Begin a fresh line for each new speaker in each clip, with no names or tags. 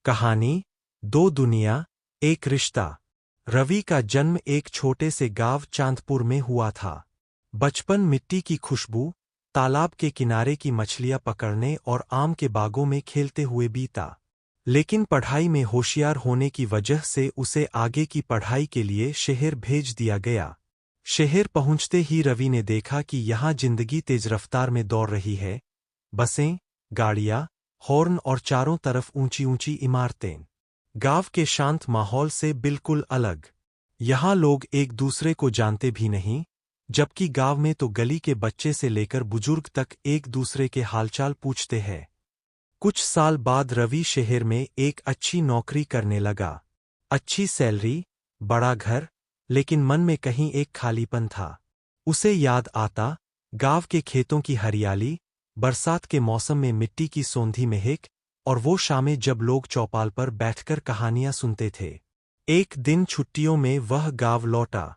कहानी दो दुनिया एक रिश्ता। रवि का जन्म एक छोटे से गांव चांदपुर में हुआ था। बचपन मिट्टी की खुशबू, तालाब के किनारे की मछलियां पकड़ने और आम के बागों में खेलते हुए बीता। लेकिन पढ़ाई में होशियार होने की वजह से उसे आगे की पढ़ाई के लिए शहर भेज दिया गया। शहर पहुंचते ही रवि ने देखा कि यहाँ जिंदगी तेज रफ्तार में दौड़ रही है। बसें, गाड़ियां, हॉर्न और चारों तरफ ऊंची ऊंची इमारतें। गांव के शांत माहौल से बिल्कुल अलग। यहाँ लोग एक दूसरे को जानते भी नहीं, जबकि गांव में तो गली के बच्चे से लेकर बुजुर्ग तक एक दूसरे के हालचाल पूछते हैं। कुछ साल बाद रवि शहर में एक अच्छी नौकरी करने लगा। अच्छी सैलरी, बड़ा घर, लेकिन मन में कहीं एक खालीपन था। उसे याद आता गांव के खेतों की हरियाली, बरसात के मौसम में मिट्टी की सोंधी महक और वो शामें जब लोग चौपाल पर बैठकर कहानियां सुनते थे। एक दिन छुट्टियों में वह गांव लौटा।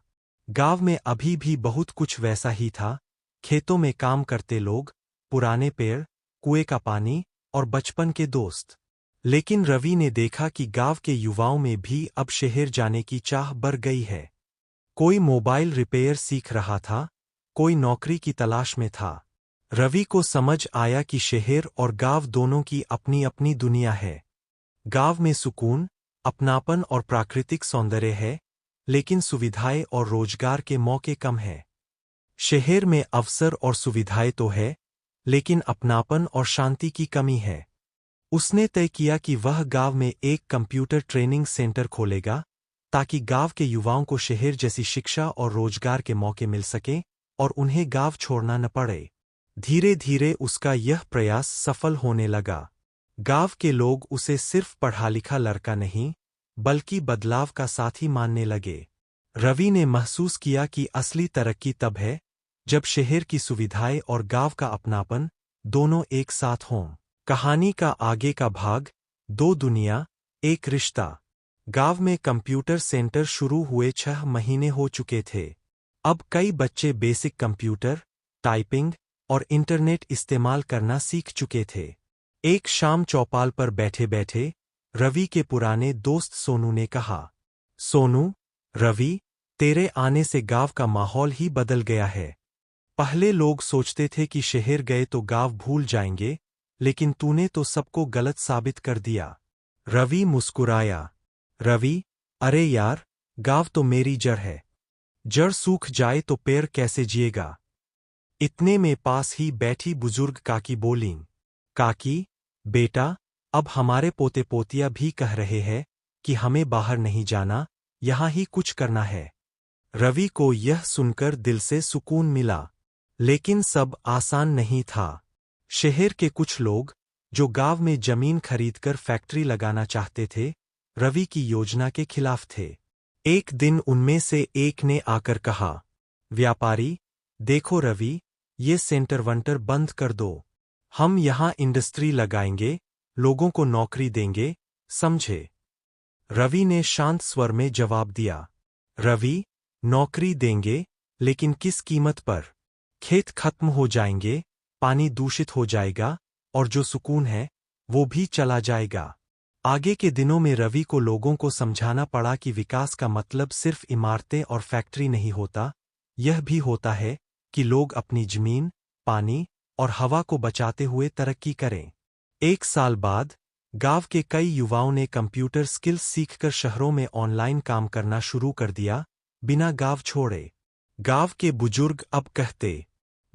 गांव में अभी भी बहुत कुछ वैसा ही था। खेतों में काम करते लोग, पुराने पेड़, कुएं का पानी और बचपन के दोस्त। लेकिन रवि ने देखा कि गांव के युवाओं में भी अब शहर जाने की चाह बढ़ गई है। कोई मोबाइल रिपेयर सीख रहा था, कोई नौकरी की तलाश में था। रवि को समझ आया कि शहर और गांव दोनों की अपनी अपनी दुनिया है। गांव में सुकून, अपनापन और प्राकृतिक सौंदर्य है, लेकिन सुविधाएं और रोजगार के मौके कम हैं। शहर में अवसर और सुविधाएं तो है, लेकिन अपनापन और शांति की कमी है। उसने तय किया कि वह गांव में एक कंप्यूटर ट्रेनिंग सेंटर खोलेगा, ताकि गांव के युवाओं को शहर जैसी शिक्षा और रोजगार के मौके मिल सकें और उन्हें गांव छोड़ना न पड़े। धीरे धीरे उसका यह प्रयास सफल होने लगा। गांव के लोग उसे सिर्फ पढ़ा लिखा लड़का नहीं, बल्कि बदलाव का साथी मानने लगे। रवि ने महसूस किया कि असली तरक्की तब है, जब शहर की सुविधाएं और गांव का अपनापन दोनों एक साथ हों। कहानी का आगे का भाग दो दुनिया एक रिश्ता। गांव में कंप्यूटर सेंटर शुरू हुए 6 महीने हो चुके थे। अब कई बच्चे बेसिक कंप्यूटर, टाइपिंग और इंटरनेट इस्तेमाल करना सीख चुके थे। एक शाम चौपाल पर बैठे बैठे रवि के पुराने दोस्त सोनू ने कहा, सोनू, रवि, तेरे आने से गांव का माहौल ही बदल गया है। पहले लोग सोचते थे कि शहर गए तो गांव भूल जाएंगे, लेकिन तूने तो सबको गलत साबित कर दिया। रवि मुस्कुराया। रवि, अरे यार, गांव तो मेरी जड़ है। जड़ सूख जाए तो पेड़ कैसे जिएगा। इतने में पास ही बैठी बुजुर्ग काकी बोलीं, काकी, बेटा, अब हमारे पोते पोतिया भी कह रहे हैं कि हमें बाहर नहीं जाना, यहाँ ही कुछ करना है। रवि को यह सुनकर दिल से सुकून मिला। लेकिन सब आसान नहीं था। शहर के कुछ लोग, जो गांव में जमीन खरीदकर फैक्ट्री लगाना चाहते थे, रवि की योजना के खिलाफ थे। एक दिन उनमें से एक ने आकर कहा, व्यापारी, देखो रवि, ये सेंटर वंटर बंद कर दो। हम यहाँ इंडस्ट्री लगाएंगे, लोगों को नौकरी देंगे, समझे। रवि ने शांत स्वर में जवाब दिया, रवि, नौकरी देंगे, लेकिन किस कीमत पर। खेत खत्म हो जाएंगे, पानी दूषित हो जाएगा, और जो सुकून है वो भी चला जाएगा। आगे के दिनों में रवि को लोगों को समझाना पड़ा कि विकास का मतलब सिर्फ इमारतें और फैक्ट्री नहीं होता, यह भी होता है कि लोग अपनी जमीन, पानी और हवा को बचाते हुए तरक्की करें। 1 साल बाद गांव के कई युवाओं ने कंप्यूटर स्किल्स सीखकर शहरों में ऑनलाइन काम करना शुरू कर दिया, बिना गांव छोड़े। गांव के बुजुर्ग अब कहते,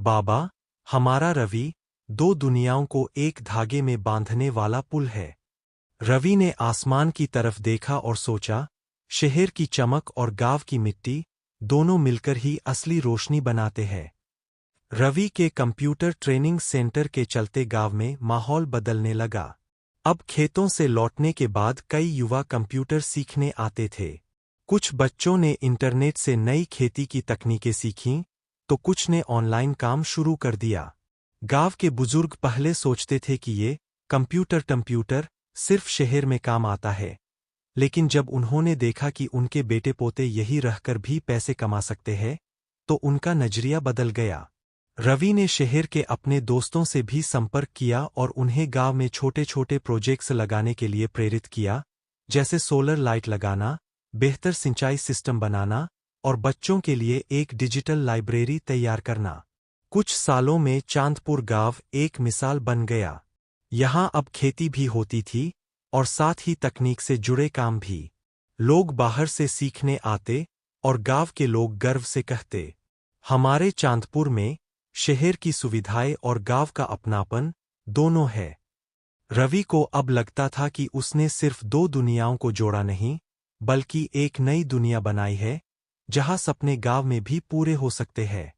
बाबा, हमारा रवि दो दुनियाओं को एक धागे में बांधने वाला पुल है। रवि ने आसमान की तरफ देखा और सोचा, शहर की चमक और गांव की मिट्टी दोनों मिलकर ही असली रोशनी बनाते हैं। रवि के कंप्यूटर ट्रेनिंग सेंटर के चलते गांव में माहौल बदलने लगा। अब खेतों से लौटने के बाद कई युवा कंप्यूटर सीखने आते थे। कुछ बच्चों ने इंटरनेट से नई खेती की तकनीकें सीखीं, तो कुछ ने ऑनलाइन काम शुरू कर दिया। गांव के बुजुर्ग पहले सोचते थे कि ये कंप्यूटर सिर्फ शहर में काम आता है, लेकिन जब उन्होंने देखा कि उनके बेटे पोते यही रहकर भी पैसे कमा सकते हैं, तो उनका नजरिया बदल गया। रवि ने शहर के अपने दोस्तों से भी संपर्क किया और उन्हें गांव में छोटे छोटे प्रोजेक्ट्स लगाने के लिए प्रेरित किया, जैसे सोलर लाइट लगाना, बेहतर सिंचाई सिस्टम बनाना और बच्चों के लिए एक डिजिटल लाइब्रेरी तैयार करना। कुछ सालों में चांदपुर गांव एक मिसाल बन गया। यहाँ अब खेती भी होती थी और साथ ही तकनीक से जुड़े काम भी। लोग बाहर से सीखने आते और गांव के लोग गर्व से कहते, हमारे चांदपुर में शहर की सुविधाएं और गांव का अपनापन दोनों है। रवि को अब लगता था कि उसने सिर्फ दो दुनियाओं को जोड़ा नहीं, बल्कि एक नई दुनिया बनाई है, जहां सपने गांव में भी पूरे हो सकते हैं।